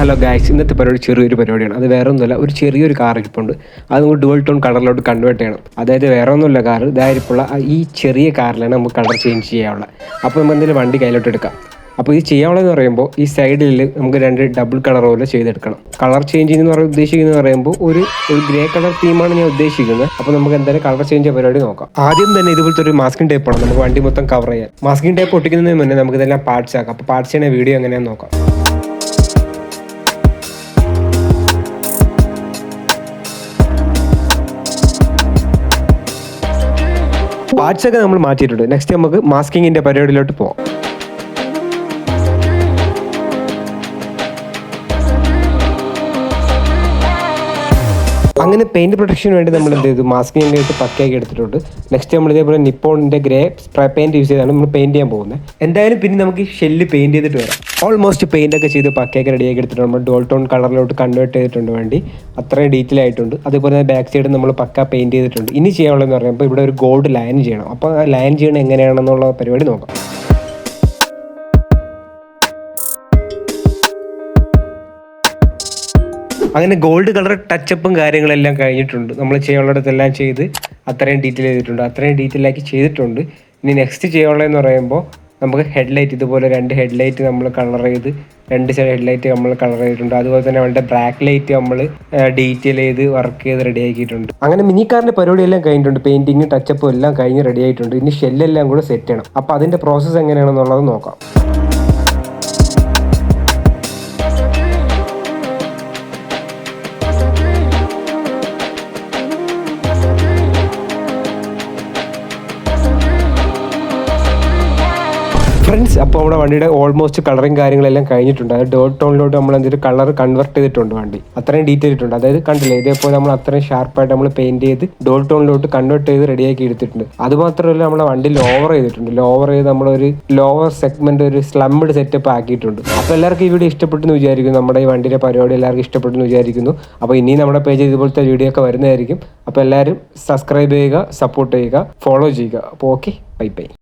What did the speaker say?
Hello guys, ഇന്നത്തെ പരിപാടി ചെറിയൊരു പരിപാടിയാണ്. അത് വേറെ ഒന്നുമല്ല, ഒരു ചെറിയൊരു കാർ ഇരിപ്പുണ്ട്. അത് നമുക്ക് ഡുവൽ ടോൺ കളറിലോട്ട് കൺവേർട്ട് ചെയ്യണം. അതായത് വേറെ ഒന്നുമില്ല, കാർ ഇതായിരിക്കുള്ള ഈ ചെറിയ കാറിലാണ് നമുക്ക് കളർ ചേഞ്ച് ചെയ്യാനുള്ളത്. അപ്പോൾ നമുക്ക് എന്തെങ്കിലും വണ്ടി കയ്യിലോട്ട് എടുക്കാം. അപ്പോൾ ഇത് ചെയ്യാനുള്ളതെന്ന് പറയുമ്പോൾ ഈ സൈഡിൽ നമുക്ക് രണ്ട് ഡബിൾ കളർ പോലെ ചെയ്തെടുക്കണം. കളർ ചേഞ്ച് എന്ന് ഉദ്ദേശിക്കുന്നത് പറയുമ്പോൾ ഒരു ഗ്രേ കളർ തീമാണ് ഞാൻ ഉദ്ദേശിക്കുന്നത്. അപ്പോൾ നമുക്ക് എന്തായാലും കളർ ചേഞ്ച് പരിപാടി നോക്കാം. ആദ്യം തന്നെ ഇതുപോലത്തെ ഒരു മാസ്കിംഗ് ടേപ്പ് ആണ് നമുക്ക് വണ്ടി മൊത്തം കവർ ചെയ്യാൻ. മാസ്കിംഗ് ടേപ്പ് ഒട്ടിക്കുന്നതിന് മുന്നേ നമുക്ക് ഇതെല്ലാം പാർട്സ് ആക്കാം. അപ്പോൾ പാർട്സ് ചെയ്യുന്ന വീഡിയോ എങ്ങനെയാണെന്ന് നോക്കാം. പാർട്സ് ഒക്കെ നമ്മൾ മാറ്റിയിട്ടുണ്ട്. നെക്സ്റ്റ് നമുക്ക് മാസ്കിങ്ങിന്റെ പരിപാടിയിലോട്ട് പോകാം. അങ്ങനെ പെയിന്റ് പ്രൊട്ടക്ഷന് വേണ്ടി നമ്മൾ എന്ത് ചെയ്തു, മാസ്കിംഗ് ആയിട്ട് പക്കയാക്കി എടുത്തിട്ടുണ്ട്. നെക്സ്റ്റ് നമ്മൾ ഇതേപോലെ നിപ്പോണിന്റെ ഗ്രേ സ്പ്രേ പെയിന്റ് യൂസ് ചെയ്താണ് നമ്മൾ പെയിന്റ് ചെയ്യാൻ പോകുന്നത്. എന്തായാലും പിന്നെ നമുക്ക് ഷെല്ല് പെയിന്റ് ചെയ്തിട്ട് വരാം. ഓൾമോസ്റ്റ് പെയിന്റ് ഒക്കെ ചെയ്ത് പക്കയൊക്കെ റെഡിയാക്കി എടുത്തിട്ടുണ്ട്. നമ്മൾ ഡുവൽ ടോൺ കളറിലോട്ട് കൺവേർട്ട് ചെയ്തിട്ടുണ്ട് വേണ്ടി. അത്രയും ഡീറ്റെയിൽ ആയിട്ടുണ്ട്. അതുപോലെ തന്നെ ബാക്ക് സൈഡ് നമ്മൾ പക്ക പെയിന്റ് ചെയ്തിട്ടുണ്ട്. ഇനി ചെയ്യാനുള്ളതെന്ന് പറയുമ്പോൾ ഇവിടെ ഒരു ഗോൾഡ് ലൈൻ ചെയ്യണം. അപ്പോൾ ആ ലൈൻ ചെയ്യണം എങ്ങനെയാണെന്നുള്ള പരിപാടി നോക്കാം. അങ്ങനെ ഗോൾഡ് കളർ ടച്ചപ്പും കാര്യങ്ങളെല്ലാം കഴിഞ്ഞിട്ടുണ്ട്. നമ്മൾ ചെയ്യാനുള്ളിടത്തെല്ലാം ചെയ്ത് അത്രയും ഡീറ്റെയിൽ ചെയ്തിട്ടുണ്ട്. അത്രയും ഡീറ്റെയിൽ ആക്കി ചെയ്തിട്ടുണ്ട്. ഇനി നെക്സ്റ്റ് ചെയ്യാനുള്ളതെന്ന് പറയുമ്പോൾ നമുക്ക് ഹെഡ്ലൈറ്റ്, ഇതുപോലെ രണ്ട് ഹെഡ്ലൈറ്റ് നമ്മൾ കളർ ചെയ്ത്, രണ്ട് സൈഡ് ഹെഡ്ലൈറ്റ് നമ്മൾ കളർ ചെയ്തിട്ടുണ്ട്. അതുപോലെ തന്നെ അവരുടെ ബ്ലാക്ക് ലൈറ്റ് നമ്മൾ ഡീറ്റെയിൽ ചെയ്ത് വർക്ക് ചെയ്ത് റെഡി ആക്കിയിട്ടുണ്ട്. അങ്ങനെ മിനി കാറിൻ്റെ പരിപാടിയെല്ലാം കഴിഞ്ഞിട്ടുണ്ട്. പെയിൻറ്റിങ് ടച്ചപ്പും എല്ലാം കഴിഞ്ഞ് റെഡി ആയിട്ടുണ്ട്. ഇനി ഷെല്ലെല്ലാം കൂടെ സെറ്റ് ചെയ്യണം. അപ്പോൾ അതിൻ്റെ പ്രോസസ്സ് എങ്ങനെയാണെന്നുള്ളത് നോക്കാം. ഫ്രണ്ട്സ്, അപ്പോൾ നമ്മുടെ വണ്ടിയുടെ ഓൾമോസ്റ്റ് കളറിങ് കാര്യങ്ങളെല്ലാം കഴിഞ്ഞിട്ടുണ്ട്. അത് ഡോട്ട് ടോണിലോട്ട് നമ്മൾ എന്തൊരു കളർ കൺവെർട്ട് ചെയ്തിട്ടുണ്ട് വണ്ടി. അത്രയും ഡീറ്റെയിൽ ഇട്ടുണ്ട്. അതായത് കണ്ടില്ലേ, ഇതേപോലെ നമ്മൾ അത്രയും ഷാർപ്പായിട്ട് നമ്മൾ പെയിന്റ് ചെയ്ത് ഡോട്ട് ടോണിലോട്ട് കൺവെർട്ട് ചെയ്ത് റെഡിയാക്കി എടുത്തിട്ടുണ്ട്. അതുമാത്രമല്ല, നമ്മുടെ വണ്ടി ലോവർ ചെയ്തിട്ടുണ്ട്. ലോവർ ചെയ്ത് നമ്മളൊരു ലോവർ സെഗ്മെന്റ്, ഒരു സ്ലംഡ് സെറ്റപ്പ് ആക്കിയിട്ടുണ്ട്. അപ്പോൾ എല്ലാവർക്കും ഈ വീഡിയോ ഇഷ്ടപ്പെട്ടെന്ന് വിചാരിക്കുന്നു. നമ്മുടെ ഈ വണ്ടിയുടെ പരിപാടി എല്ലാവർക്കും ഇഷ്ടപ്പെട്ടെന്ന് വിചാരിക്കുന്നു. അപ്പോൾ ഇനി നമ്മുടെ പേജിൽ ഇതുപോലത്തെ വീഡിയോ ഒക്കെ വരുന്നതായിരിക്കും. അപ്പോൾ എല്ലാവരും സബ്സ്ക്രൈബ് ചെയ്യുക, സപ്പോർട്ട് ചെയ്യുക, ഫോളോ ചെയ്യുക. അപ്പോൾ ഓക്കെ, ബൈ ബൈ.